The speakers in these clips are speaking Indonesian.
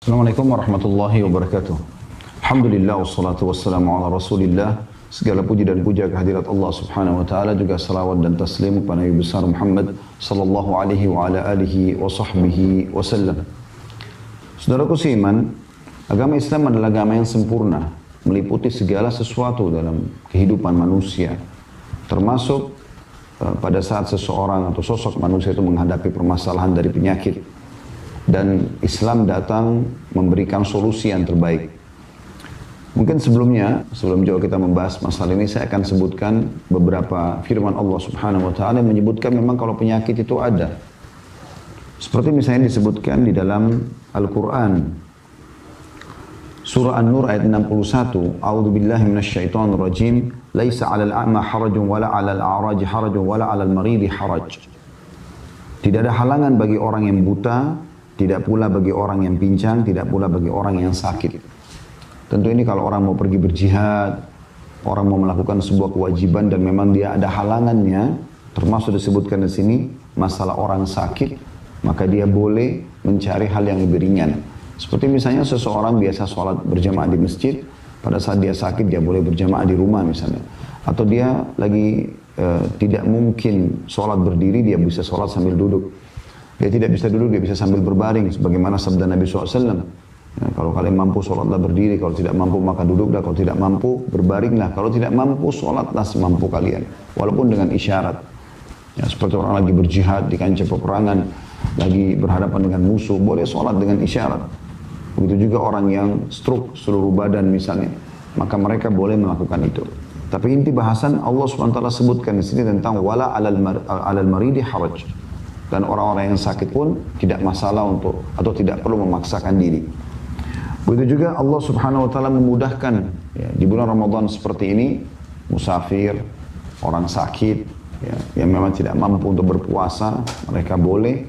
Assalamualaikum warahmatullahi wabarakatuh. Alhamdulillah wassalatu wassalamu ala rasulillah. Segala puji dan puja kehadirat Allah subhanahu wa ta'ala, juga salawat dan taslim kepada Nabi besar Muhammad sallallahu alaihi wa ala alihi wa sahbihi wasallam. Saudaraku seiman, agama Islam adalah agama yang sempurna, meliputi segala sesuatu dalam kehidupan manusia, termasuk pada saat seseorang atau sosok manusia itu menghadapi permasalahan dari penyakit. Dan Islam datang memberikan solusi yang terbaik. Mungkin sebelum jauh kita membahas masalah ini, saya akan sebutkan beberapa firman Allah subhanahu wa ta'ala yang menyebutkan memang kalau penyakit itu ada. Seperti misalnya disebutkan di dalam Al-Quran. Surah An-Nur ayat 61. A'udhu billahi minasyaitonir rajim. Laisa 'alal a'ma harajun wala 'alal a'raji harajun wala 'alal maridi haraj. Tidak ada halangan bagi orang yang buta, tidak pula bagi orang yang pincang, tidak pula bagi orang yang sakit. Tentu ini kalau orang mau pergi berjihad, orang mau melakukan sebuah kewajiban dan memang dia ada halangannya, termasuk disebutkan di sini masalah orang sakit, maka dia boleh mencari hal yang lebih ringan. Seperti misalnya seseorang biasa sholat berjamaah di masjid, pada saat dia sakit dia boleh berjamaah di rumah misalnya. Atau dia lagi tidak mungkin sholat berdiri, dia bisa sholat sambil duduk. Dia tidak bisa duduk, dia bisa sambil berbaring. Sebagaimana sabda Nabi SAW. Ya, kalau kalian mampu sholatlah berdiri, kalau tidak mampu maka duduklah, kalau tidak mampu berbaringlah, kalau tidak mampu sholatlah semampu kalian. Walaupun dengan isyarat. Ya, seperti orang lagi berjihad di kancah peperangan, lagi berhadapan dengan musuh, boleh sholat dengan isyarat. Begitu juga orang yang stroke seluruh badan misalnya, maka mereka boleh melakukan itu. Tapi inti bahasan Allah SWT sebutkan di sini tentang wala alal maridi haraj. Dan orang-orang yang sakit pun tidak masalah untuk atau tidak perlu memaksakan diri. Begitu juga Allah Subhanahu wa taala memudahkan ya, di bulan Ramadan seperti ini, musafir, orang sakit ya, yang memang tidak mampu untuk berpuasa, mereka boleh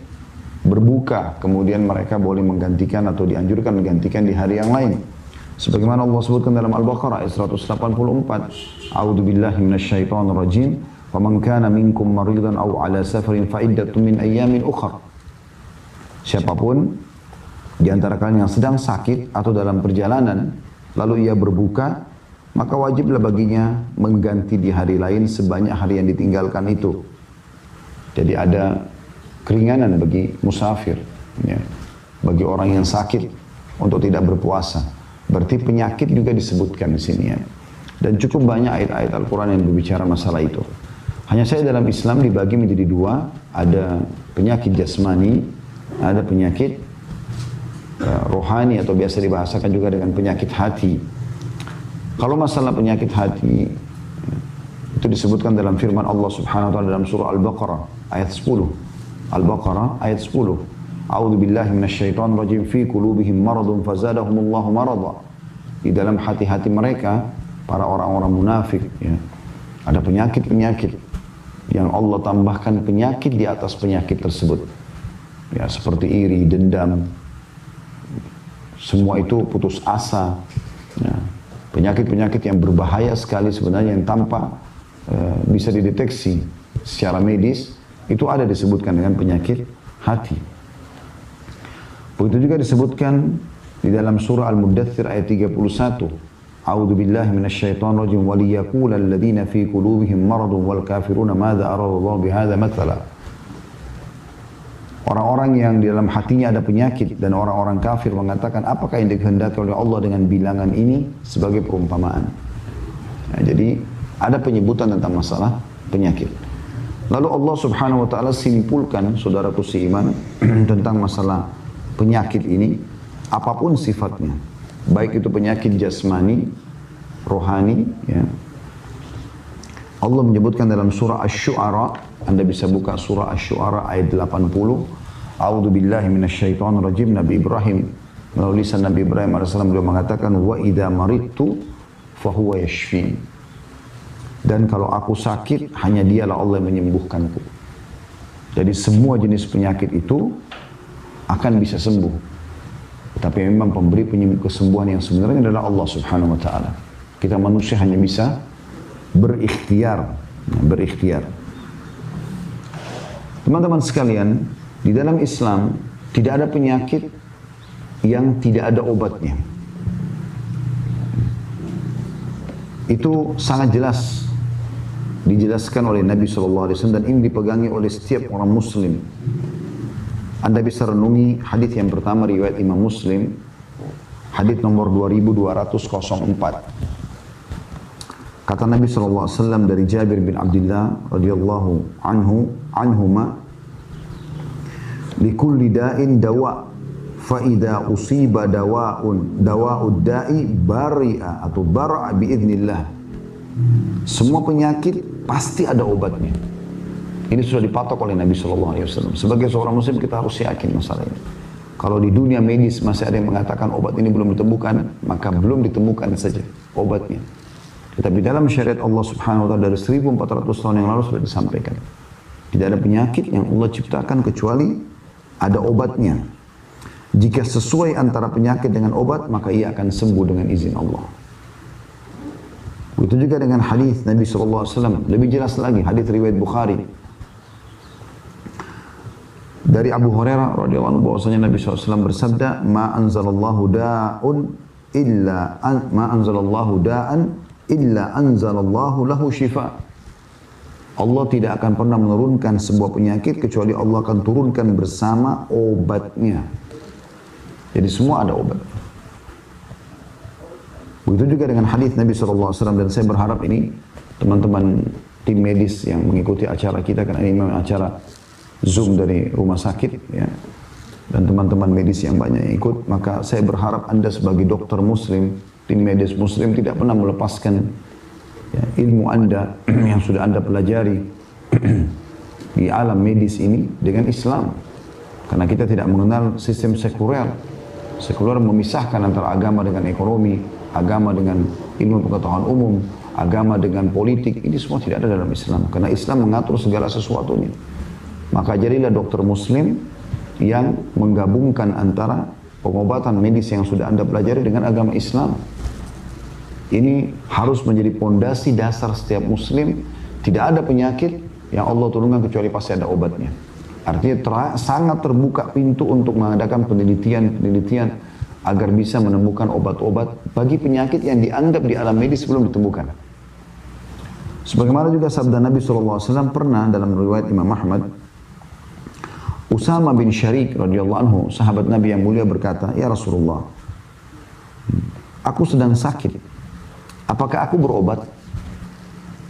berbuka, kemudian mereka boleh menggantikan atau dianjurkan menggantikan di hari yang lain. Sebagaimana Allah sebutkan dalam Al-Baqarah ayat 184, A'udzu billahi minasyaitonir rajim. وَمَنْ كَانَ مِنْكُمْ مَرِيضًا أَوْ عَلَى سَفَرٍ فَعِدَّةٌ مِنْ أَيَّامٍ أُخَرَ. Siapapun di antara kalian yang sedang sakit atau dalam perjalanan, lalu ia berbuka, maka wajiblah baginya mengganti di hari lain sebanyak hari yang ditinggalkan itu. Jadi ada keringanan bagi musafir, ya, bagi orang yang sakit untuk tidak berpuasa. Berarti penyakit juga disebutkan di sini ya. Dan cukup banyak ayat-ayat Al-Quran yang berbicara masalah itu. Hanya saya dalam Islam dibagi menjadi dua, ada penyakit jasmani, ada penyakit rohani atau biasa dibahasakan juga dengan penyakit hati. Kalau masalah penyakit hati, itu disebutkan dalam firman Allah Subhanahu wa taala dalam surah Al-Baqarah ayat 10. Al-Baqarah ayat 10. A'udzu billahi minasyaitonir rajim fi qulubihim maradun fazadahumullahu marada. Di dalam hati-hati mereka para orang-orang munafik ya, ada penyakit-penyakit yang Allah tambahkan penyakit di atas penyakit tersebut. Ya, seperti iri, dendam, semua itu putus asa. Ya, penyakit-penyakit yang berbahaya sekali sebenarnya yang tanpa bisa dideteksi secara medis, itu ada disebutkan dengan penyakit hati. Begitu juga disebutkan di dalam surah Al-Muddathir ayat 31. A'udzu billahi minasyaitonir rajim wa liyaqula alladziina fi qulubihim maradun wal kafiruna madza aradallahu bihadza mathala. Orang-orang yang di dalam hatinya ada penyakit dan orang-orang kafir mengatakan apakah yang dikehendaki oleh Allah dengan bilangan ini sebagai perumpamaan. Nah, jadi ada penyebutan tentang masalah penyakit. Lalu Allah Subhanahu wa taala simpulkan saudaraku seiman tentang masalah penyakit ini apapun sifatnya. Baik itu penyakit jasmani, rohani, ya. Allah menyebutkan dalam surah Asy-Syu'ara, Anda bisa buka surah Asy-Syu'ara ayat 80. A'udzu billahi minasyaitonir rajim. Nabi Ibrahim, melalui lisan Nabi Ibrahim alaihissalam beliau mengatakan wa idza maridtu fahuwa yashfin. Dan kalau aku sakit, hanya Dialah Allah yang menyembuhkanku. Jadi semua jenis penyakit itu akan bisa sembuh. Tapi memang pemberi kesembuhan yang sebenarnya adalah Allah Subhanahu wa taala. Kita manusia hanya bisa berikhtiar. Teman-teman sekalian, di dalam Islam tidak ada penyakit yang tidak ada obatnya. Itu sangat jelas dijelaskan oleh Nabi SAW dan ini dipegangi oleh setiap orang Muslim. Anda bisa renungi hadis yang pertama riwayat Imam Muslim, hadis nomor 2204. Kata Nabi SAW dari Jabir bin Abdullah radhiyallahu anhuma, likulli da'in dawa, fa idza usiba dawa'ud da'i bari'a atau bara'a biidznillah. Semua penyakit pasti ada obatnya. Ini sudah dipatok oleh Nabi SAW. Sebagai seorang Muslim kita harus yakin masalah ini. Kalau di dunia medis masih ada yang mengatakan obat ini belum ditemukan, maka belum ditemukan saja obatnya. Tetapi dalam syariat Allah Subhanahu wa taala dari 1400 tahun yang lalu sudah disampaikan. Tidak ada penyakit yang Allah ciptakan kecuali ada obatnya. Jika sesuai antara penyakit dengan obat, maka ia akan sembuh dengan izin Allah. Begitu juga dengan hadis Nabi SAW. Lebih jelas lagi, hadis riwayat Bukhari. Dari Abu Hurairah radhiyallahu anhu bahwasanya Nabi SAW bersabda, ma anzalallahu da'an illa anzalallahu lahu shifa. Allah tidak akan pernah menurunkan sebuah penyakit kecuali Allah akan turunkan bersama obatnya. Jadi semua ada obat. Begitu juga dengan hadis Nabi SAW, dan saya berharap ini teman-teman tim medis yang mengikuti acara kita, karena ini memang acara Zoom dari rumah sakit ya, dan teman-teman medis yang banyak yang ikut, maka saya berharap Anda sebagai dokter muslim, tim medis muslim tidak pernah melepaskan ya, ilmu Anda yang sudah Anda pelajari di alam medis ini dengan Islam. Karena kita tidak mengenal sistem sekuler. Sekuler memisahkan antara agama dengan ekonomi, agama dengan ilmu pengetahuan umum, agama dengan politik. Ini semua tidak ada dalam Islam. Karena Islam mengatur segala sesuatunya. Maka jadilah dokter muslim yang menggabungkan antara pengobatan medis yang sudah Anda pelajari dengan agama Islam. Ini harus menjadi pondasi dasar setiap muslim. Tidak ada penyakit yang Allah turunkan kecuali pasti ada obatnya. Artinya sangat terbuka pintu untuk mengadakan penelitian agar bisa menemukan obat-obat bagi penyakit yang dianggap di alam medis belum ditemukan. Sebagaimana juga sabda Nabi SAW pernah dalam riwayat Imam Ahmad, Usama bin Syarik radhiyallahu anhu, sahabat Nabi yang mulia berkata, ya Rasulullah, aku sedang sakit. Apakah aku berobat?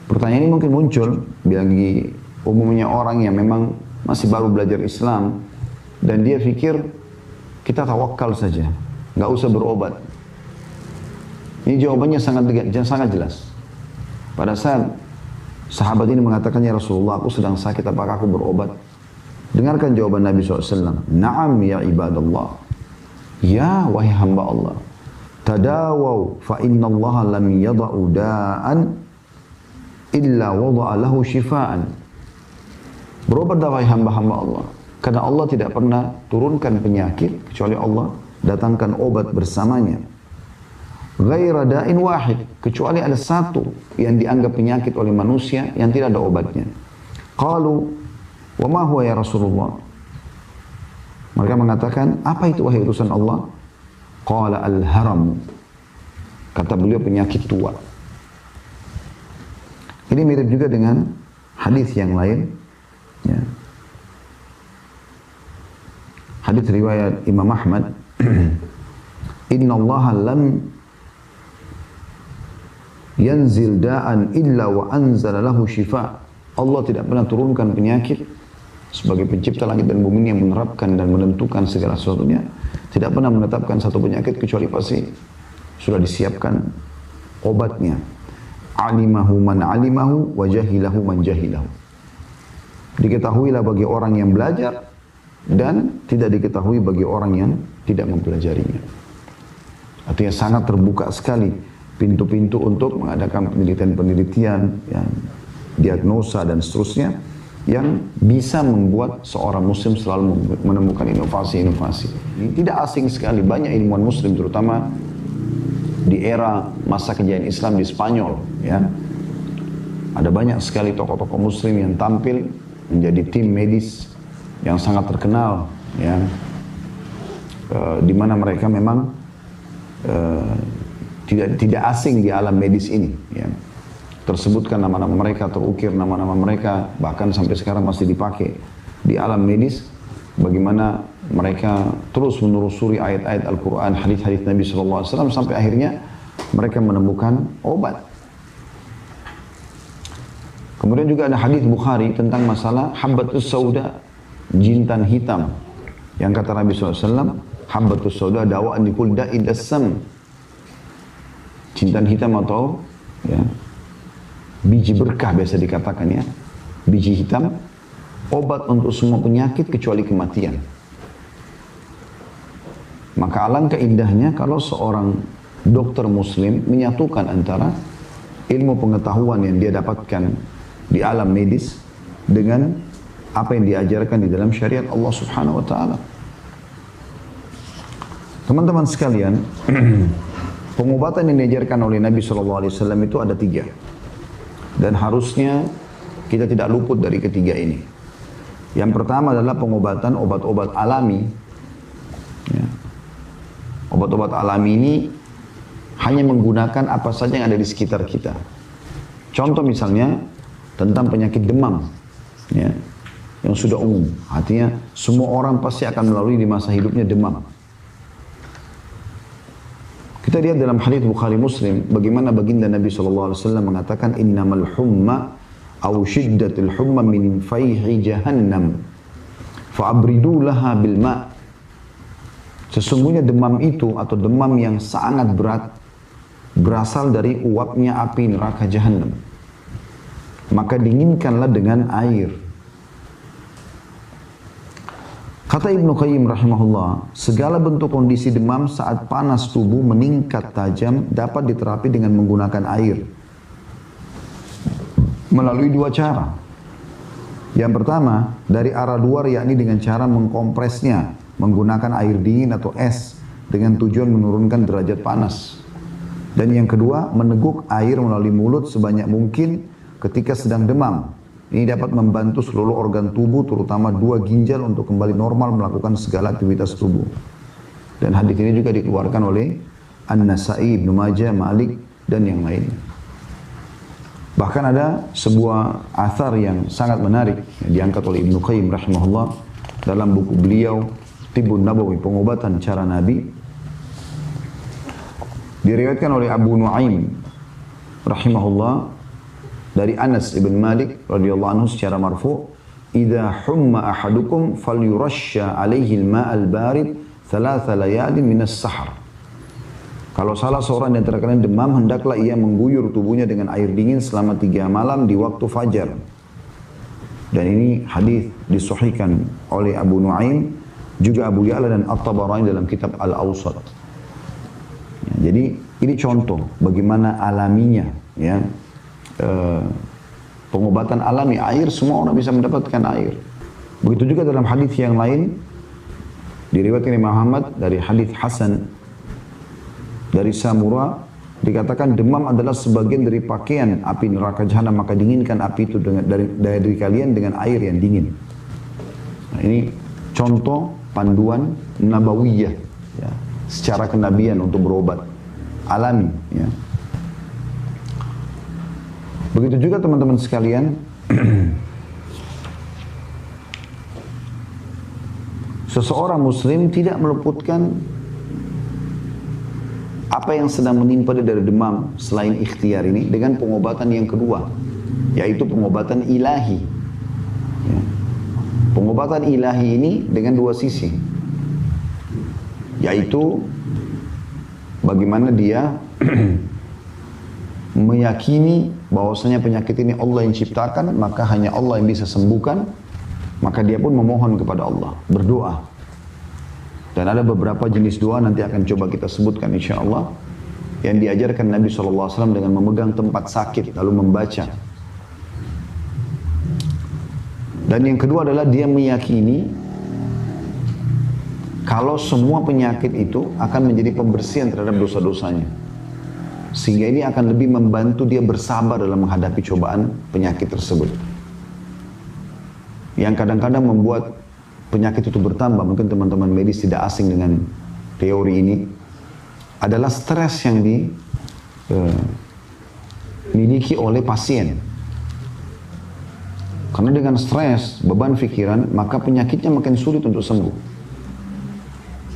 Pertanyaan ini mungkin muncul bagi umumnya orang yang memang masih baru belajar Islam dan dia pikir kita tawakal saja, nggak usah berobat. Ini jawabannya sangat jelas. Pada saat sahabat ini mengatakan, ya Rasulullah, aku sedang sakit, apakah aku berobat? Dengarkan jawaban Nabi SAW. Naam ya ibadallah. Ya wahai hamba Allah. Tadawaw fa inna Allah lam yada'u da'an illa wada'a lahu shifaan. Berobatlah wahai hamba-hamba Allah. Karena Allah tidak pernah turunkan penyakit kecuali Allah datangkan obat bersamanya. Ghaira da'in wahid. Kecuali ada satu yang dianggap penyakit oleh manusia yang tidak ada obatnya. Qalu wa ma huwa ya Rasulullah? Mereka mengatakan, apa itu wahai utusan Allah? Qala al-haram. Kata beliau penyakit tua. Ini mirip juga dengan hadis yang lain. Ya. Hadis riwayat Imam Ahmad. Inna Allah lam yanzil da'an illa wa anzala lahu shifa. Allah tidak pernah turunkan penyakit sebagai pencipta langit dan bumi yang menerapkan dan menentukan segala sesuatunya. Tidak pernah menetapkan satu penyakit kecuali pasti sudah disiapkan obatnya. Alimahu man alimahu wa jahilahu man jahilahu. Diketahuilah bagi orang yang belajar dan tidak diketahui bagi orang yang tidak mempelajarinya. Artinya sangat terbuka sekali pintu-pintu untuk mengadakan penelitian-penelitian, yang diagnosa dan seterusnya yang bisa membuat seorang muslim selalu menemukan inovasi-inovasi. Ini tidak asing sekali, banyak ilmuwan muslim terutama di era masa kejayaan Islam di Spanyol ya. Ada banyak sekali tokoh-tokoh muslim yang tampil menjadi tim medis yang sangat terkenal ya. di mana mereka memang tidak asing di alam medis ini. Ya. Tersebutkan nama-nama mereka, terukir nama-nama mereka, bahkan sampai sekarang masih dipakai di alam medis. Bagaimana mereka terus menelusuri ayat-ayat Al-Quran, hadis-hadis Nabi SAW, sampai akhirnya mereka menemukan obat. Kemudian juga ada hadis Bukhari tentang masalah habbatus sauda, jintan hitam. Yang kata Nabi SAW, habbatus sauda dawa'an likul da'id as-sam. Jintan hitam atau ya, biji berkah biasa dikatakan ya. Biji hitam, obat untuk semua penyakit kecuali kematian. Maka alangkah indahnya kalau seorang dokter muslim menyatukan antara ilmu pengetahuan yang dia dapatkan di alam medis dengan apa yang diajarkan di dalam syariat Allah Subhanahu wa taala. Teman-teman sekalian, pengobatan yang diajarkan oleh Nabi SAW itu ada 3. Dan harusnya kita tidak luput dari ketiga ini. Yang pertama adalah pengobatan obat-obat alami. Ya. Obat-obat alami ini hanya menggunakan apa saja yang ada di sekitar kita. Contoh misalnya tentang penyakit demam, ya, yang sudah umum. Artinya semua orang pasti akan melalui di masa hidupnya demam. Kita lihat dalam hadis Bukhari Muslim bagaimana baginda Nabi SAW mengatakan innamal humma aw shiddatul humma min fayhi jahannam fa'abridu laha bil ma'. Sesungguhnya demam itu atau demam yang sangat berat berasal dari uapnya api neraka Jahannam. Maka dinginkanlah dengan air. Kata Ibnu Qayyim rahimahullah, segala bentuk kondisi demam saat panas tubuh meningkat tajam dapat diterapi dengan menggunakan air. Melalui 2 cara. Yang pertama, dari arah luar yakni dengan cara mengkompresnya menggunakan air dingin atau es dengan tujuan menurunkan derajat panas. Dan yang kedua, meneguk air melalui mulut sebanyak mungkin ketika sedang demam. Ini dapat membantu seluruh organ tubuh terutama 2 ginjal untuk kembali normal melakukan segala aktivitas tubuh. Dan hadis ini juga dikeluarkan oleh An-Nasa'i, Ibnu Majah, Malik dan yang lain. Bahkan ada sebuah athar yang sangat menarik yang diangkat oleh Ibnu Qayyim rahimahullah dalam buku beliau Tibbun Nabawi, pengobatan cara Nabi. Diriwayatkan oleh Abu Nuaim rahimahullah dari Anas ibn Malik radhiyallahu anhu secara marfu, "Idza humma ahadukum falyurashsha 'alaihi al-ma'al barid 3 layalin min as-sahar." Kalau salah seorang di antara kalian demam, hendaklah ia mengguyur tubuhnya dengan air dingin selama 3 malam di waktu fajar. Dan ini hadis disahihkan oleh Abu Nuaim, juga Abu Ya'la dan At-Tabarani dalam kitab Al-Awsat. Ya, jadi ini contoh bagaimana alaminya, ya, pengobatan alami air, semua orang bisa mendapatkan air. Begitu juga dalam hadis yang lain diriwayatkan Imam Ahmad dari hadis Hasan dari Samura, dikatakan demam adalah sebagian dari pakaian api neraka Jahannam, maka dinginkan api itu dari kalian dengan air yang dingin. Nah, ini contoh panduan nabawiyah, ya, secara kenabian untuk berobat alami. Ya. Begitu juga teman-teman sekalian, seseorang muslim tidak meluputkan apa yang sedang menimpa dia dari demam selain ikhtiar ini dengan pengobatan yang kedua, yaitu pengobatan ilahi. Ya. Pengobatan ilahi ini dengan 2 sisi, yaitu bagaimana dia meyakini bahwasanya penyakit ini Allah yang ciptakan, maka hanya Allah yang bisa sembuhkan, maka dia pun memohon kepada Allah, berdoa. Dan ada beberapa jenis doa nanti akan coba kita sebutkan insya Allah yang diajarkan Nabi SAW dengan memegang tempat sakit lalu membaca. Dan yang kedua adalah dia meyakini kalau semua penyakit itu akan menjadi pembersihan terhadap dosa-dosanya. Sehingga ini akan lebih membantu dia bersabar dalam menghadapi cobaan penyakit tersebut. Yang kadang-kadang membuat penyakit itu bertambah, mungkin teman-teman medis tidak asing dengan teori ini, adalah stres yang dimiliki oleh pasien. Karena dengan stres, beban pikiran, maka penyakitnya makin sulit untuk sembuh.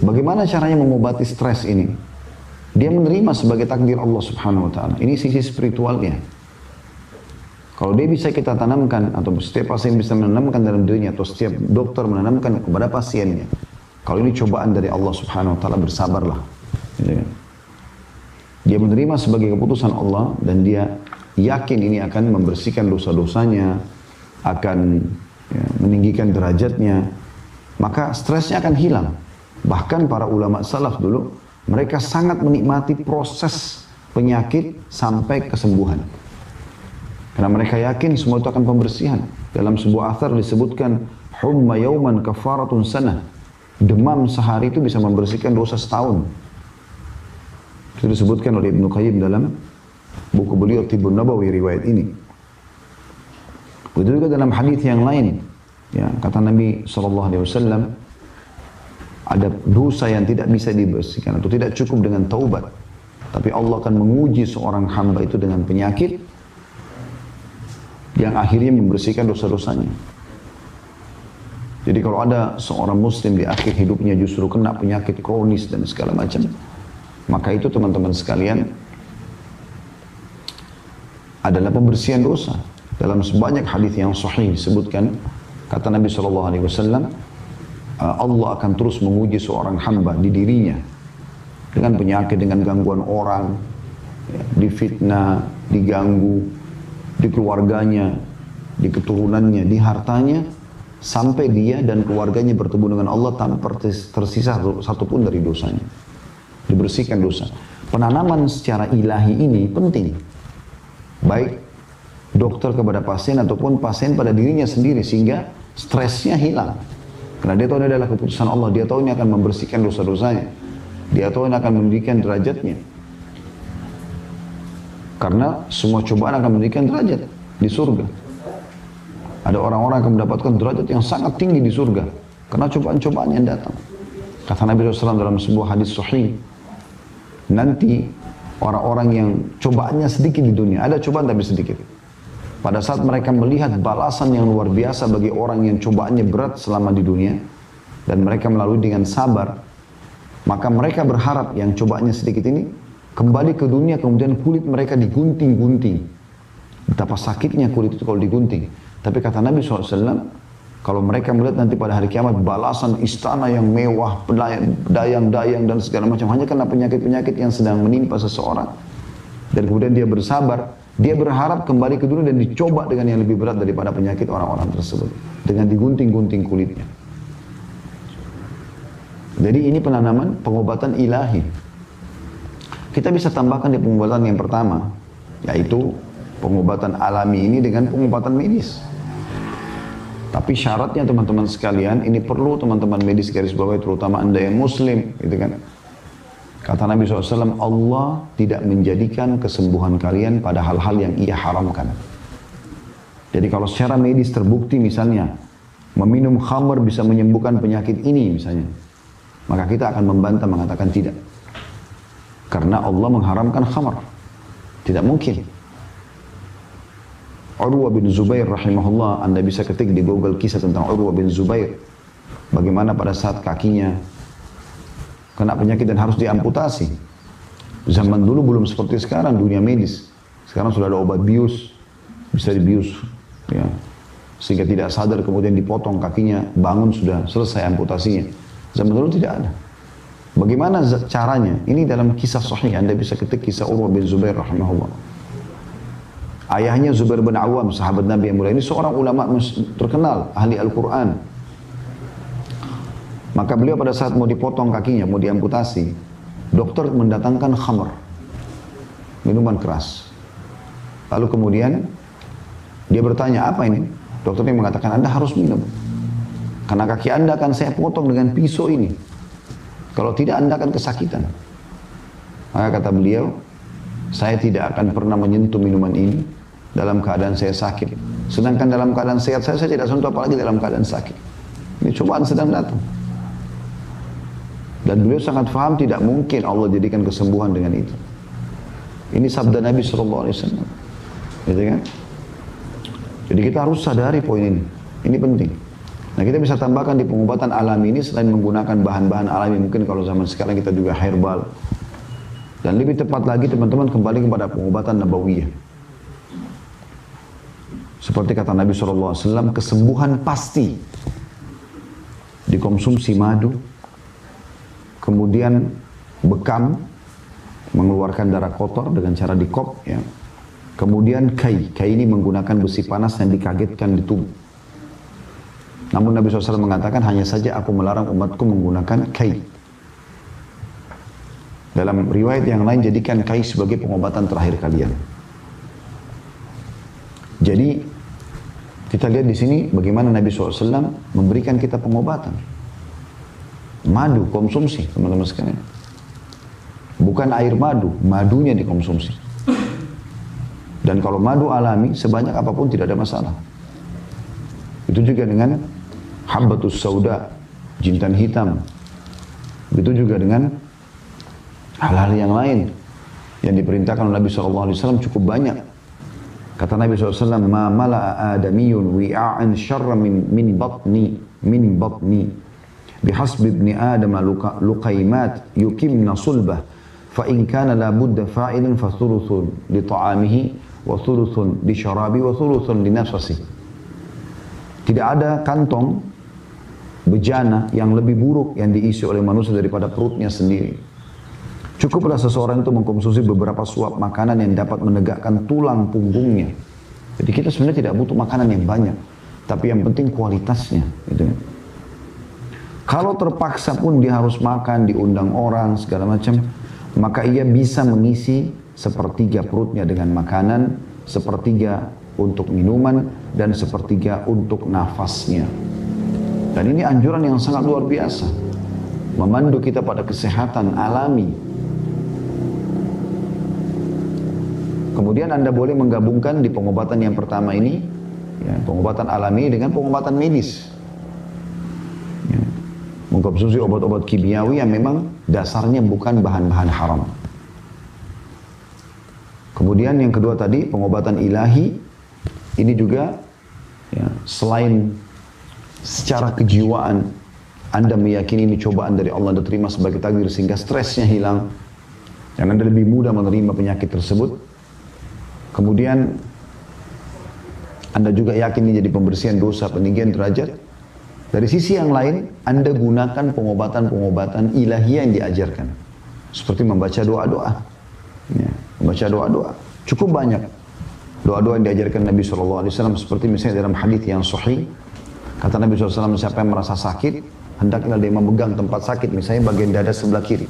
Bagaimana caranya mengobati stres ini? Dia menerima sebagai takdir Allah Subhanahu wa taala. Ini sisi spiritualnya. Kalau dia bisa kita tanamkan, atau setiap pasien bisa menanamkan dalam dirinya, atau setiap dokter menanamkan kepada pasiennya. Kalau ini cobaan dari Allah Subhanahu wa taala, bersabarlah. Gitu kan? Dia menerima sebagai keputusan Allah, dan dia yakin ini akan membersihkan dosa-dosanya, akan meninggikan derajatnya, maka stresnya akan hilang. Bahkan para ulama salaf dulu, mereka sangat menikmati proses penyakit sampai kesembuhan. Karena mereka yakin semua itu akan pembersihan. Dalam sebuah athar disebutkan, humma yauman kafaratun sanah. Demam sehari itu bisa membersihkan dosa setahun. Itu disebutkan oleh Ibnu Qayyim dalam buku beliau Tibbun Nabawi, riwayat ini. Begitu juga dalam hadis yang lain, ya, kata Nabi SAW, ada dosa yang tidak bisa dibersihkan atau tidak cukup dengan taubat, tapi Allah akan menguji seorang hamba itu dengan penyakit yang akhirnya membersihkan dosa-dosanya. Jadi kalau ada seorang muslim di akhir hidupnya justru kena penyakit kronis dan segala macam, maka itu teman-teman sekalian adalah pembersihan dosa. Dalam sebanyak hadis yang sahih disebutkan, kata Nabi SAW, Allah akan terus menguji seorang hamba di dirinya dengan penyakit, dengan gangguan orang, difitnah, diganggu, di keluarganya, di keturunannya, di hartanya, sampai dia dan keluarganya bertemu dengan Allah tanpa tersisa satupun dari dosanya. Dibersihkan dosa. Penanaman secara ilahi ini penting. Baik dokter kepada pasien ataupun pasien pada dirinya sendiri, sehingga stresnya hilang. Karena dia tahu ini adalah keputusan Allah, dia tahu ini akan membersihkan dosa-dosanya, dia tahu ini akan meninggikan derajatnya. Karena semua cobaan akan meninggikan derajat di surga. Ada orang-orang yang akan mendapatkan derajat yang sangat tinggi di surga karena cobaan-cobaan yang datang. Kata Nabi SAW dalam sebuah hadis sahih, nanti orang-orang yang cobaannya sedikit di dunia, ada cobaan tapi sedikit. Pada saat mereka melihat balasan yang luar biasa bagi orang yang cobaannya berat selama di dunia, dan mereka melalui dengan sabar, maka mereka berharap yang cobaannya sedikit ini kembali ke dunia, kemudian kulit mereka digunting-gunting. Betapa sakitnya kulit itu kalau digunting. Tapi kata Nabi SAW, kalau mereka melihat nanti pada hari kiamat balasan istana yang mewah, dayang-dayang dan segala macam, hanya karena penyakit-penyakit yang sedang menimpa seseorang, dan kemudian dia bersabar, dia berharap kembali ke dunia dan dicoba dengan yang lebih berat daripada penyakit orang-orang tersebut, dengan digunting-gunting kulitnya. Jadi ini penanaman pengobatan ilahi. Kita bisa tambahkan di pengobatan yang pertama, yaitu pengobatan alami ini dengan pengobatan medis. Tapi syaratnya teman-teman sekalian, ini perlu teman-teman medis garis bawah, terutama anda yang muslim, gitu kan. Kata Nabi SAW, Allah tidak menjadikan kesembuhan kalian pada hal-hal yang ia haramkan. Jadi kalau secara medis terbukti misalnya, meminum khamr bisa menyembuhkan penyakit ini misalnya, maka kita akan membantah, mengatakan tidak. Karena Allah mengharamkan khamr. Tidak mungkin. Urwah bin Zubair rahimahullah, anda bisa ketik di Google kisah tentang Urwah bin Zubair. Bagaimana pada saat kakinya kena penyakit dan harus diamputasi. Zaman dulu belum seperti sekarang dunia medis. Sekarang sudah ada obat bius, bisa dibius, ya, sehingga tidak sadar kemudian dipotong kakinya, bangun sudah selesai amputasinya. Zaman dulu tidak ada. Bagaimana caranya? Ini dalam kisah sahih, anda bisa ketik kisah Urwah bin Zubair rahimahullah. Ayahnya Zubair bin Awam, sahabat Nabi yang mulia, ini seorang ulama terkenal, ahli Al-Quran. Maka beliau pada saat mau dipotong kakinya, mau diamputasi, dokter mendatangkan khamr, minuman keras. Lalu kemudian dia bertanya, apa ini? Dokternya mengatakan, Anda harus minum. Karena kaki Anda akan saya potong dengan pisau ini. Kalau tidak, Anda akan kesakitan. Maka kata beliau, saya tidak akan pernah menyentuh minuman ini dalam keadaan saya sakit. Sedangkan dalam keadaan sehat saya tidak sentuh, apalagi dalam keadaan sakit. Ini cobaan sedang datang. Dan beliau sangat faham tidak mungkin Allah jadikan kesembuhan dengan itu. Ini sabda Nabi SAW. Gitu kan? Jadi kita harus sadari poin ini. Ini penting. Nah, kita bisa tambahkan di pengobatan alami ini selain menggunakan bahan-bahan alami, mungkin kalau zaman sekarang kita juga herbal. Dan lebih tepat lagi teman-teman kembali kepada pengobatan nabawiyah. Seperti kata Nabi SAW, kesembuhan pasti dikonsumsi madu, kemudian bekam, mengeluarkan darah kotor dengan cara dikop, ya. Kemudian kai ini menggunakan besi panas yang dikagetkan di tubuh. Namun Nabi SAW mengatakan, hanya saja aku melarang umatku menggunakan kai. Dalam riwayat yang lain, jadikan kai sebagai pengobatan terakhir kalian. Jadi, kita lihat di sini bagaimana Nabi SAW memberikan kita pengobatan. Madu, konsumsi, teman-teman sekalian. Bukan air madu, madunya dikonsumsi. Dan kalau madu alami, sebanyak apapun tidak ada masalah. Itu juga dengan habbatus sauda, jintan hitam. Itu juga dengan hal-hal yang lain yang diperintahkan oleh Nabi SAW cukup banyak. Kata Nabi SAW, ma mala'a adamiyun wi'a'an syarra min batni bihasbi ibni adam luqaymat yukimna sulbah fa in kana la budda fa'ilan fa thuluthun li ta'amihi wa thuluthun li syarabi wa thuluthun li nafsasi. Tidak ada kantong bejana yang lebih buruk yang diisi oleh manusia daripada perutnya sendiri. Cukuplah seseorang itu mengkonsumsi beberapa suap makanan yang dapat menegakkan tulang punggungnya. Jadi kita sebenarnya tidak butuh makanan yang banyak, tapi yang penting kualitasnya. Gitu. Kalau terpaksa pun dia harus makan, diundang orang, segala macam, maka ia bisa mengisi sepertiga perutnya dengan makanan, sepertiga untuk minuman, dan sepertiga untuk nafasnya. Dan ini anjuran yang sangat luar biasa. Memandu kita pada kesehatan alami. Kemudian Anda boleh menggabungkan di pengobatan yang pertama ini, ya, pengobatan alami dengan pengobatan medis. Ya, mengkonsumsi obat-obat kimiawi yang memang dasarnya bukan bahan-bahan haram. Kemudian yang kedua tadi, pengobatan ilahi, ini juga ya, selain secara kejiwaan Anda meyakini ini cobaan dari Allah, Anda terima sebagai takdir sehingga stresnya hilang dan Anda lebih mudah menerima penyakit tersebut. Kemudian Anda juga yakin ini jadi pembersihan dosa, peninggian derajat. Dari sisi yang lain, Anda gunakan pengobatan-pengobatan ilahiyah yang diajarkan. Seperti membaca doa-doa. Ya, membaca doa-doa. Cukup banyak doa-doa yang diajarkan Nabi SAW. Seperti misalnya dalam hadis yang sahih. Kata Nabi SAW, siapa yang merasa sakit, hendaklah dia memegang tempat sakit. Misalnya bagian dada sebelah kiri.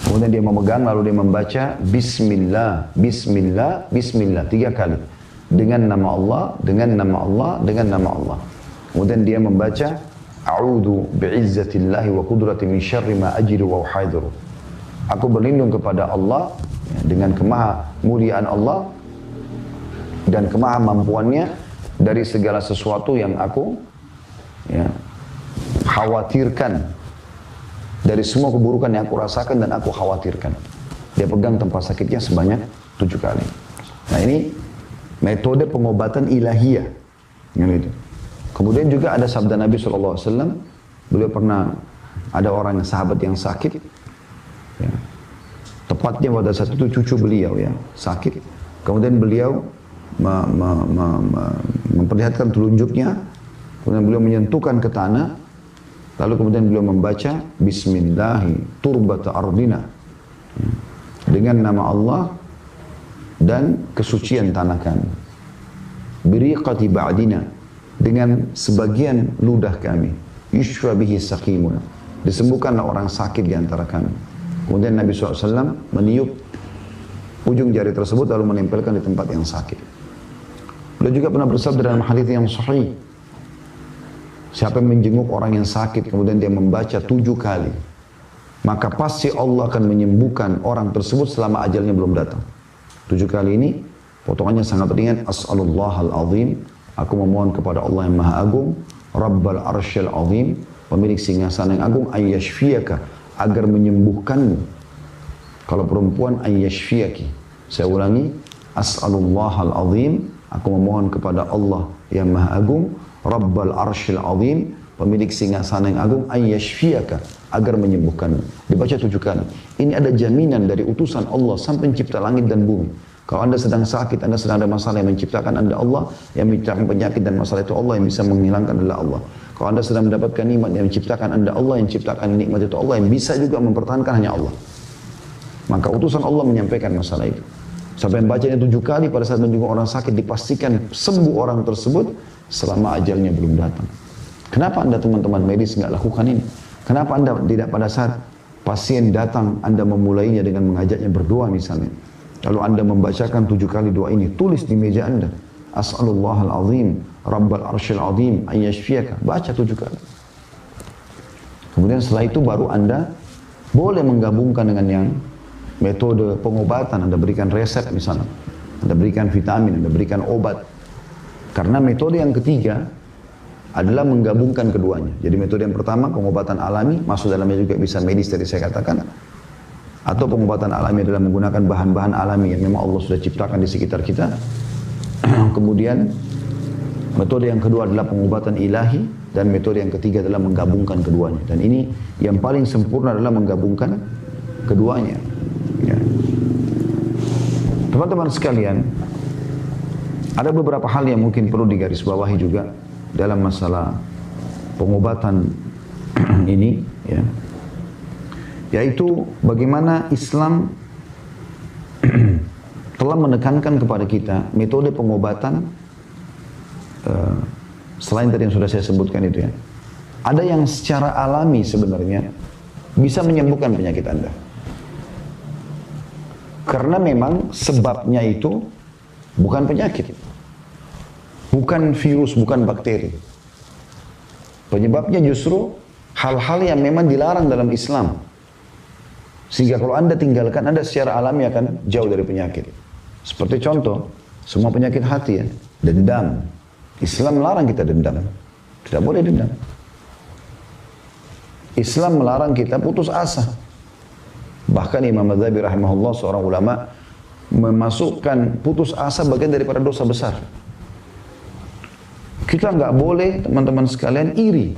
Kemudian dia memegang, lalu dia membaca Bismillah, Bismillah, Bismillah 3 kali. Dengan nama Allah, dengan nama Allah, dengan nama Allah. Kemudian dia membaca A'udhu bi'izzatillahi wa qudrati min syarri ma ajidu wa uhadhiru. Aku berlindung kepada Allah ya, dengan kemahamuliaan Allah dan kemahamampuannya dari segala sesuatu yang aku ya, khawatirkan. Dari semua keburukan yang aku rasakan dan aku khawatirkan. Dia pegang tempat sakitnya sebanyak 7 kali. Nah ini metode pengobatan ilahiyah. Gitu. Kemudian juga ada sabda Nabi SAW. Beliau pernah ada orang sahabat yang sakit. Ya. Tepatnya pada saat itu cucu beliau ya sakit. Kemudian beliau memperlihatkan telunjuknya. Kemudian beliau menyentuhkan ke tanah. Lalu kemudian beliau membaca Bismillahi turbata ardina. Dengan nama Allah dan kesucian tanah kami. Biriqati ba'dina. Dengan sebagian ludah kami. Yushfa bihi saqimuna. Disembuhkanlah orang sakit di antara kami. Kemudian Nabi SAW meniup ujung jari tersebut lalu menempelkan di tempat yang sakit. Beliau juga pernah bersabda dalam hadis yang sahih. Siapa yang menjenguk orang yang sakit kemudian dia membaca 7 kali, maka pasti Allah akan menyembuhkan orang tersebut selama ajalnya belum datang. 7 kali ini potongannya sangat ringan. As'alullahal azim, aku memohon kepada Allah yang maha agung, Rabbal arsyil azim, pemilik singgasana yang agung, ayyashfiyaka, agar menyembuhkanmu. Kalau perempuan, ayyashfiyaki. Saya ulangi, as'alullahal azim, aku memohon kepada Allah yang maha agung, Rabbal arsyil azim, pemilik singgasana yang agung, ayyashfiyaka, agar menyembuhkanmu. Dibaca 7 kali. Ini ada jaminan dari utusan Allah sampai pencipta langit dan bumi. Kalau Anda sedang sakit, Anda sedang ada masalah, yang menciptakan Anda Allah, yang menciptakan penyakit dan masalah itu Allah, yang bisa menghilangkan adalah Allah. Kalau Anda sedang mendapatkan nikmat, yang menciptakan Anda Allah, yang menciptakan nikmat itu Allah, yang bisa juga mempertahankan hanya Allah. Maka utusan Allah menyampaikan masalah itu. Sampai membacanya 7 kali pada saat menjenguk orang sakit, dipastikan sembuh orang tersebut selama ajalnya belum datang. Kenapa Anda teman-teman medis nggak lakukan ini? Kenapa Anda tidak pada saat pasien datang, Anda memulainya dengan mengajaknya berdoa misalnya. Lalu Anda membacakan 7 kali doa ini, tulis di meja Anda. As'alullahal azim, Rabbal arsyil azim, ayyashfiyaka. Baca 7 kali. Kemudian setelah itu baru Anda boleh menggabungkan dengan yang metode pengobatan. Anda berikan resep misalnya. Anda berikan vitamin, Anda berikan obat. Karena metode yang ketiga adalah menggabungkan keduanya. Jadi metode yang pertama, pengobatan alami, masuk dalamnya juga bisa medis tadi saya katakan. Atau pengobatan alami adalah menggunakan bahan-bahan alami yang memang Allah sudah ciptakan di sekitar kita. Kemudian metode yang kedua adalah pengobatan ilahi, dan metode yang ketiga adalah menggabungkan keduanya. Dan ini yang paling sempurna adalah menggabungkan keduanya. Ya. Teman-teman sekalian, ada beberapa hal yang mungkin perlu digarisbawahi juga dalam masalah pengobatan ini, ya. Yaitu bagaimana Islam telah menekankan kepada kita metode pengobatan selain tadi yang sudah saya sebutkan itu ya. Ada yang secara alami sebenarnya bisa menyembuhkan penyakit Anda. Karena memang sebabnya itu bukan penyakit. Bukan virus, bukan bakteri. Penyebabnya justru hal-hal yang memang dilarang dalam Islam. Sehingga kalau Anda tinggalkan, Anda secara alami akan jauh dari penyakit. Seperti contoh, semua penyakit hati ya, dendam. Islam melarang kita dendam. Tidak boleh dendam. Islam melarang kita putus asa. Bahkan Imam Madzhabi rahimahullah, seorang ulama, memasukkan putus asa bagian daripada dosa besar. Kita nggak boleh, teman-teman sekalian, iri.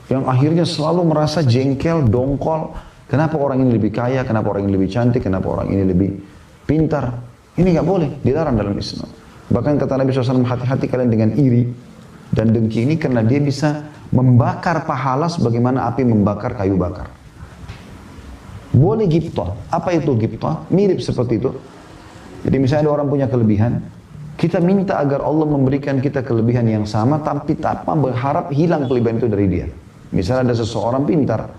Yang akhirnya selalu merasa jengkel, dongkol. Kenapa orang ini lebih kaya, kenapa orang ini lebih cantik, kenapa orang ini lebih pintar. Ini nggak boleh, dilarang dalam Islam. Bahkan kata Nabi SAW, hati-hati kalian dengan iri dan dengki ini, karena dia bisa membakar pahala sebagaimana api membakar kayu bakar. Boleh gibtah. Apa itu gibtah? Mirip seperti itu. Jadi misalnya ada orang punya kelebihan, kita minta agar Allah memberikan kita kelebihan yang sama, tapi tanpa berharap hilang kelebihan itu dari dia. Misalnya ada seseorang pintar,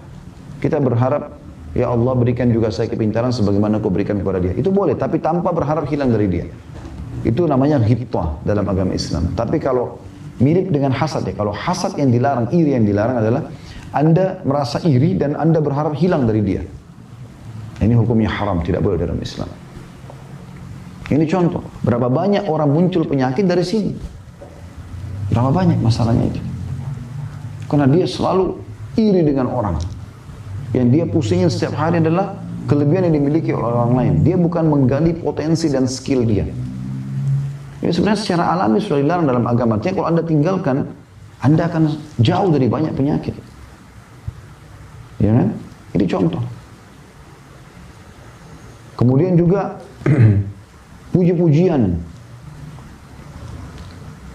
kita berharap, ya Allah berikan juga saya kepintaran sebagaimana Kau berikan kepada dia. Itu boleh, tapi tanpa berharap hilang dari dia. Itu namanya ghibtah dalam agama Islam. Tapi kalau mirip dengan hasad ya, kalau hasad yang dilarang, iri yang dilarang adalah Anda merasa iri dan Anda berharap hilang dari dia. Ini hukumnya haram, tidak boleh dalam Islam. Ini contoh, berapa banyak orang muncul penyakit dari sini. Berapa banyak masalahnya itu. Karena dia selalu iri dengan orang. Yang dia pusingin setiap hari adalah kelebihan yang dimiliki oleh orang lain. Dia bukan menggali potensi dan skill dia. Ini sebenarnya secara alami sudah dilarang dalam agama. Artinya kalau Anda tinggalkan, Anda akan jauh dari banyak penyakit. Ya kan? Ini contoh. Kemudian juga puji-pujian.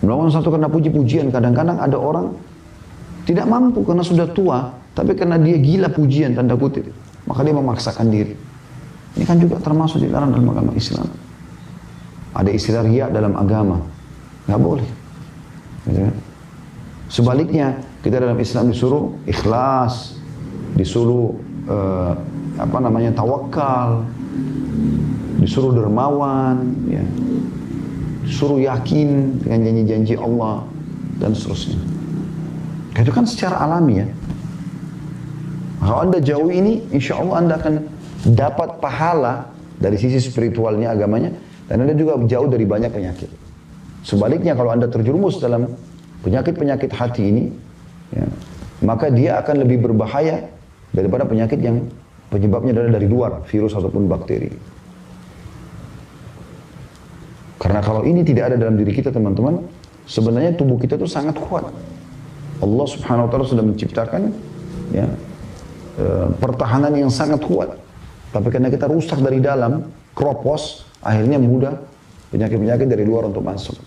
Melawan satu karena puji-pujian. Kadang-kadang ada orang tidak mampu karena sudah tua, tapi karena dia gila pujian, tanda kutip, maka dia memaksakan diri. Ini kan juga termasuk dilarang dalam agama Islam. Ada istilah riya dalam agama, nggak boleh. Gitu. Sebaliknya, kita dalam Islam disuruh ikhlas, disuruh tawakal, disuruh dermawan, ya. Disuruh yakin dengan janji-janji Allah dan seterusnya. Itu kan secara alami ya. Kalau Anda jauh ini, insya Allah Anda akan dapat pahala dari sisi spiritualnya, agamanya, dan Anda juga jauh dari banyak penyakit. Sebaliknya kalau Anda terjerumus dalam penyakit-penyakit hati ini, ya, maka dia akan lebih berbahaya daripada penyakit yang penyebabnya adalah dari luar, virus ataupun bakteri. Karena kalau ini tidak ada dalam diri kita teman-teman, sebenarnya tubuh kita itu sangat kuat. Allah Subhanahu wa Ta'ala sudah menciptakan ya, pertahanan yang sangat kuat. Tapi karena kita rusak dari dalam, kropos, akhirnya mudah penyakit-penyakit dari luar untuk masuk.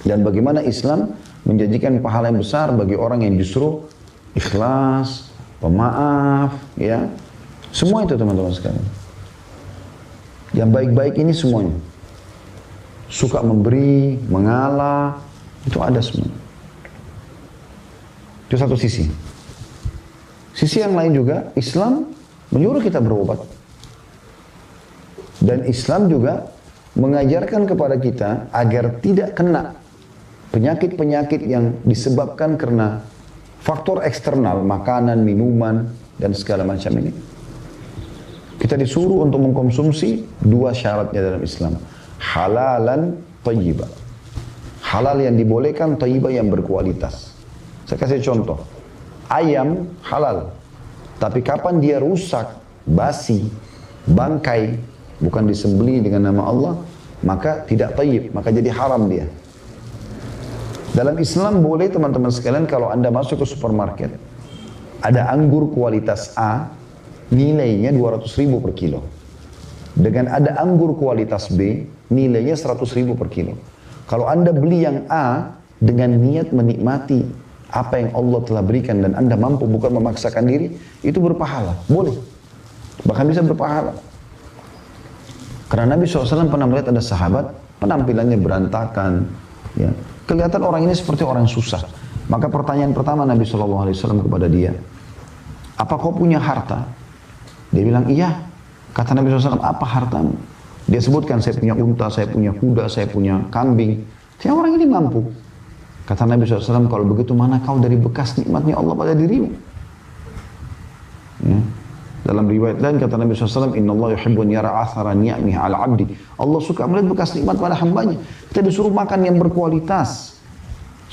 Dan bagaimana Islam menjanjikan pahala yang besar bagi orang yang justru ikhlas, pemaaf, ya. Semua itu teman-teman sekalian. Yang baik-baik ini semuanya. Suka memberi, mengalah, itu ada semua. Itu satu sisi. Sisi yang lain juga, Islam menyuruh kita berobat. Dan Islam juga mengajarkan kepada kita agar tidak kena penyakit-penyakit yang disebabkan karena faktor eksternal, makanan, minuman, dan segala macam ini. Kita disuruh untuk mengkonsumsi dua syaratnya dalam Islam. Halalan thayyibah. Halal yang dibolehkan, thayyibah yang berkualitas. Saya kasih contoh. Ayam halal. Tapi kapan dia rusak, basi, bangkai, bukan disembelih dengan nama Allah, maka tidak thayyib, maka jadi haram dia. Dalam Islam boleh teman-teman sekalian kalau Anda masuk ke supermarket, ada anggur kualitas A, nilainya 200.000 per kilo. Dengan ada anggur kualitas B, nilainya 100.000 per kilo. Kalau Anda beli yang A dengan niat menikmati apa yang Allah telah berikan dan Anda mampu bukan memaksakan diri, itu berpahala. Boleh. Bahkan bisa berpahala. Karena Nabi SAW pernah melihat ada sahabat, penampilannya berantakan. Ya. Kelihatan orang ini seperti orang susah. Maka pertanyaan pertama Nabi SAW kepada dia, apa kau punya harta? Dia bilang, iya. Kata Nabi SAW, apa hartamu? Dia sebutkan, saya punya unta, saya punya kuda, saya punya kambing. Saya orang ini mampu. Kata Nabi SAW, kalau begitu mana kau dari bekas nikmatnya Allah pada dirimu? Ya. Dalam riwayat lain kata Nabi SAW, Inna Allah yuhibbu an yara athara ni'amihi ala abdi. Allah suka melihat bekas nikmat pada hambanya. Kita disuruh makan yang berkualitas.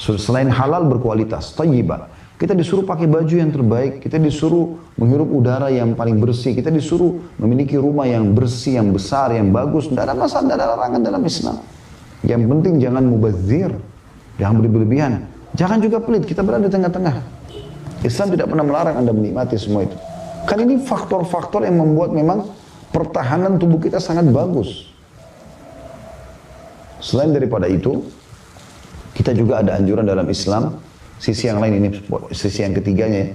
Selain halal berkualitas, thayyibah. Kita disuruh pakai baju yang terbaik, kita disuruh menghirup udara yang paling bersih, kita disuruh memiliki rumah yang bersih, yang besar, yang bagus. Tidak ada masalah, tidak ada larangan dalam Islam. Yang penting jangan mubazir, jangan berlebihan. Jangan juga pelit, kita berada di tengah-tengah. Islam tidak pernah melarang Anda menikmati semua itu. Kan ini faktor-faktor yang membuat memang pertahanan tubuh kita sangat bagus. Selain daripada itu, kita juga ada anjuran dalam Islam. Sisi yang lain ini, sisi yang ketiganya,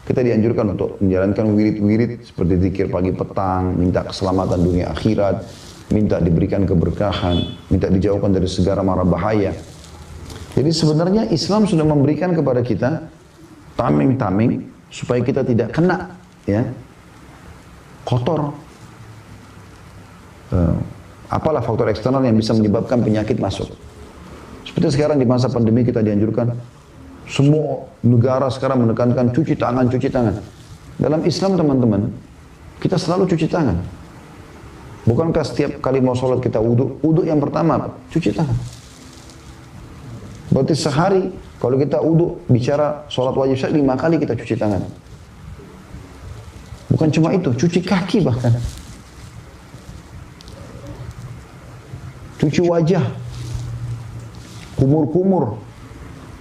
kita dianjurkan untuk menjalankan wirid-wirid seperti zikir pagi petang, minta keselamatan dunia akhirat, minta diberikan keberkahan, minta dijauhkan dari segala mara bahaya. Jadi sebenarnya Islam sudah memberikan kepada kita tameng-tameng supaya kita tidak kena ya kotor. Apalah faktor eksternal yang bisa menyebabkan penyakit masuk. Seperti sekarang di masa pandemi kita dianjurkan, semua negara sekarang menekankan cuci tangan, cuci tangan. Dalam Islam teman-teman, kita selalu cuci tangan. Bukankah setiap kali mau sholat kita wudhu? Wudhu yang pertama, cuci tangan. Berarti sehari, kalau kita wudhu, bicara sholat wajib 5 kali kita cuci tangan. Bukan cuma itu, cuci kaki bahkan. Cuci wajah, kumur-kumur,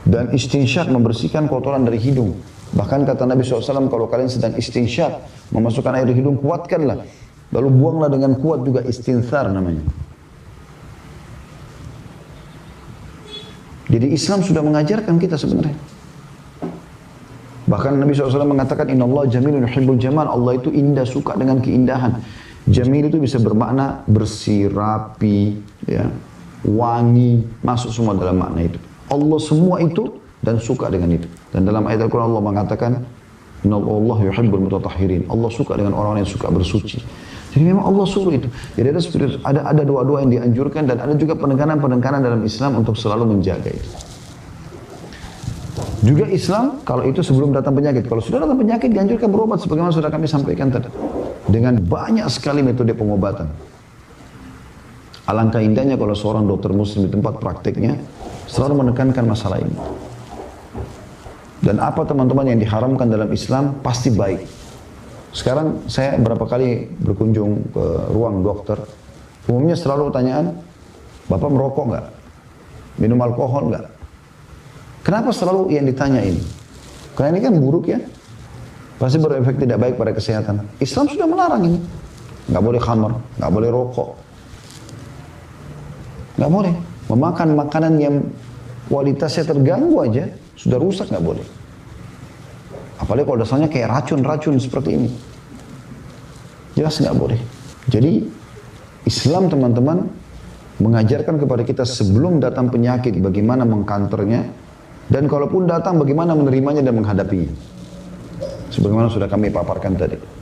dan istinsyak membersihkan kotoran dari hidung. Bahkan kata Nabi SAW, kalau kalian sedang istinsyak, memasukkan air di hidung, kuatkanlah. Lalu buanglah dengan kuat juga, istinthar namanya. Jadi Islam sudah mengajarkan kita sebenarnya. Bahkan Nabi SAW mengatakan, Inna Allah jamilun yuhibbul jamal. Allah itu indah, suka dengan keindahan. Jamil itu bisa bermakna bersih, rapi, ya, wangi, masuk semua dalam makna itu. Allah semua itu dan suka dengan itu. Dan dalam ayat Al-Quran Allah mengatakan, Inna Allah yuhibbul mutatahhirin. Allah suka dengan orang-orang yang suka bersuci. Jadi memang Allah suruh itu. Jadi ada doa-doa yang dianjurkan dan ada juga penekanan-penekanan dalam Islam untuk selalu menjaga itu. Juga Islam, kalau itu sebelum datang penyakit. Kalau sudah datang penyakit, dianjurkan berobat sebagaimana sudah kami sampaikan tadi. Dengan banyak sekali metode pengobatan. Alangkah indahnya kalau seorang dokter muslim di tempat prakteknya Selalu menekankan masalah ini. Dan apa teman-teman yang diharamkan dalam Islam pasti baik. Sekarang saya berapa kali berkunjung ke ruang dokter, umumnya selalu pertanyaan, Bapak merokok nggak? Minum alkohol nggak? Kenapa selalu yang ditanya ini? Karena ini kan buruk ya. Pasti berefek tidak baik pada kesehatan. Islam sudah melarang ini. Nggak boleh khamar, nggak boleh rokok. Nggak boleh. Memakan makanan yang kualitasnya terganggu aja, sudah rusak nggak boleh. Apalagi kalau dasarnya kayak racun-racun seperti ini. Jelas nggak boleh. Jadi Islam teman-teman mengajarkan kepada kita sebelum datang penyakit bagaimana mengkanternya, dan kalaupun datang bagaimana menerimanya dan menghadapinya. Sebagaimana sudah kami paparkan tadi.